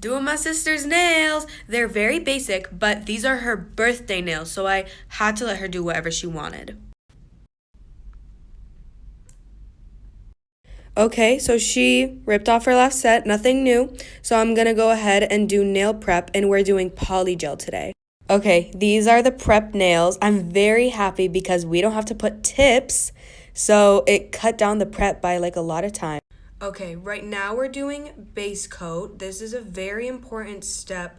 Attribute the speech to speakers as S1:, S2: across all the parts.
S1: Doing my sister's nails. They're very basic, but these are her birthday nails, so I had to let her do whatever she wanted. Okay, so she ripped off her last set, nothing new. So I'm gonna go ahead and do nail prep, and we're doing polygel today. Okay, these are the prep nails. I'm very happy because we don't have to put tips, so it cut down the prep by like a lot of time. Okay, right now we're doing base coat. This is a very important step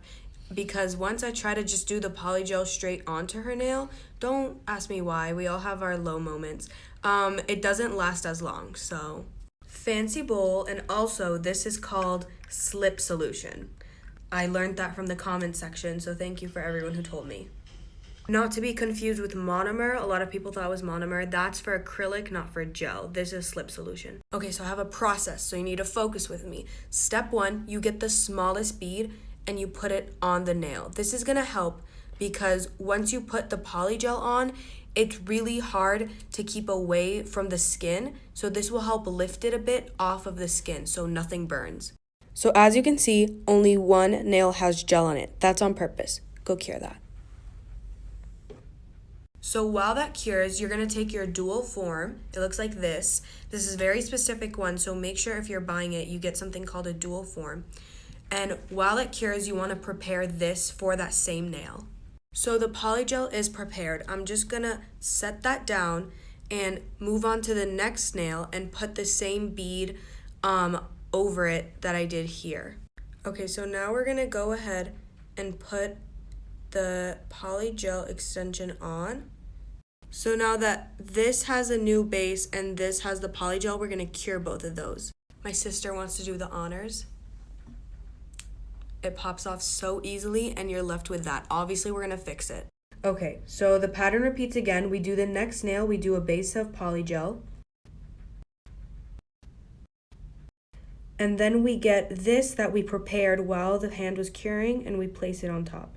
S1: because once I try to just do the polygel straight onto her nail, don't ask me why. We all have our low moments. It doesn't last as long, so fancy bowl, and also this is called slip solution. I learned that from the comment section, so thank you for everyone who told me. Not to be confused with monomer. A lot of people thought it was monomer. That's for acrylic, not for gel. This is slip solution. Okay, so I have a process, so you need to focus with me. Step 1, you get the smallest bead and you put it on the nail. This is gonna help because once you put the polygel on, it's really hard to keep away from the skin. So this will help lift it a bit off of the skin so nothing burns. So as you can see, only one nail has gel on it. That's on purpose. Go cure that. So while that cures, you're going to take your dual form. It looks like this. This is a very specific one, so make sure if you're buying it, you get something called a dual form. And while it cures, you want to prepare this for that same nail. So the polygel is prepared. I'm just going to set that down and move on to the next nail and put the same bead over it that I did here. Okay, so now we're going to go ahead and put the polygel extension on. So now that this has a new base and this has the polygel, we're gonna cure both of those. My sister wants to do the honors. It pops off so easily and you're left with that. Obviously, we're gonna fix it. Okay, so the pattern repeats again. We do the next nail, we do a base of polygel. And then we get this that we prepared while the hand was curing and we place it on top.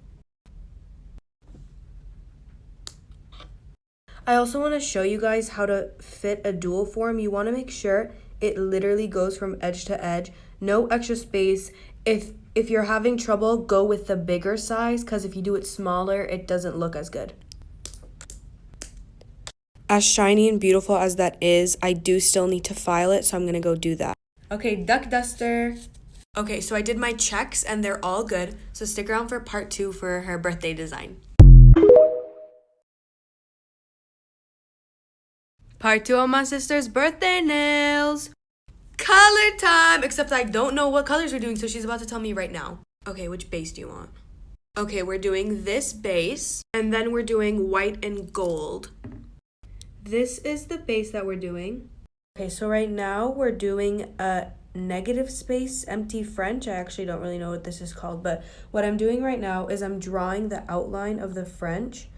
S1: I also want to show you guys how to fit a dual form. You want to make sure it literally goes from edge to edge. No extra space. If you're having trouble, go with the bigger size because if you do it smaller, it doesn't look as good. As shiny and beautiful as that is, I do still need to file it, so I'm going to go do that. Okay, duck duster. Okay, so I did my checks and they're all good. So stick around for part 2 for her birthday design. Part 2 on my sister's birthday nails. Color time! Except I don't know what colors we're doing, so she's about to tell me right now. Okay, which base do you want? Okay, we're doing this base, and then we're doing white and gold. This is the base that we're doing. Okay, so right now we're doing a negative space empty French. I actually don't really know what this is called, but what I'm doing right now is I'm drawing the outline of the French.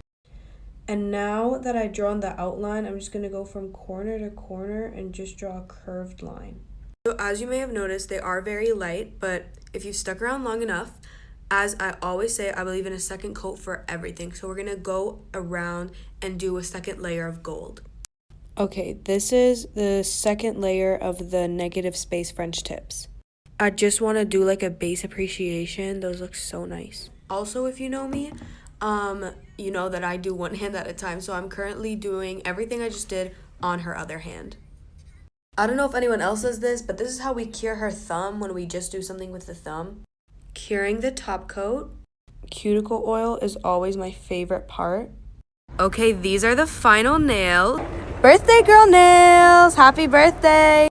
S1: And now that I've drawn the outline, I'm just going to go from corner to corner and just draw a curved line. So as you may have noticed, they are very light, but if you've stuck around long enough, as I always say, I believe in a second coat for everything. So we're going to go around and do a second layer of gold. Okay, this is the second layer of the negative space French tips. I just want to do like a base appreciation. Those look so nice. Also, if you know me, you know that I do one hand at a time, so I'm currently doing everything I just did on her other hand. I don't know if anyone else does this, but this is how we cure her thumb when we just do something with the thumb. Curing the top coat. Cuticle oil is always my favorite part. Okay, these are the final nails. Birthday girl nails! Happy birthday!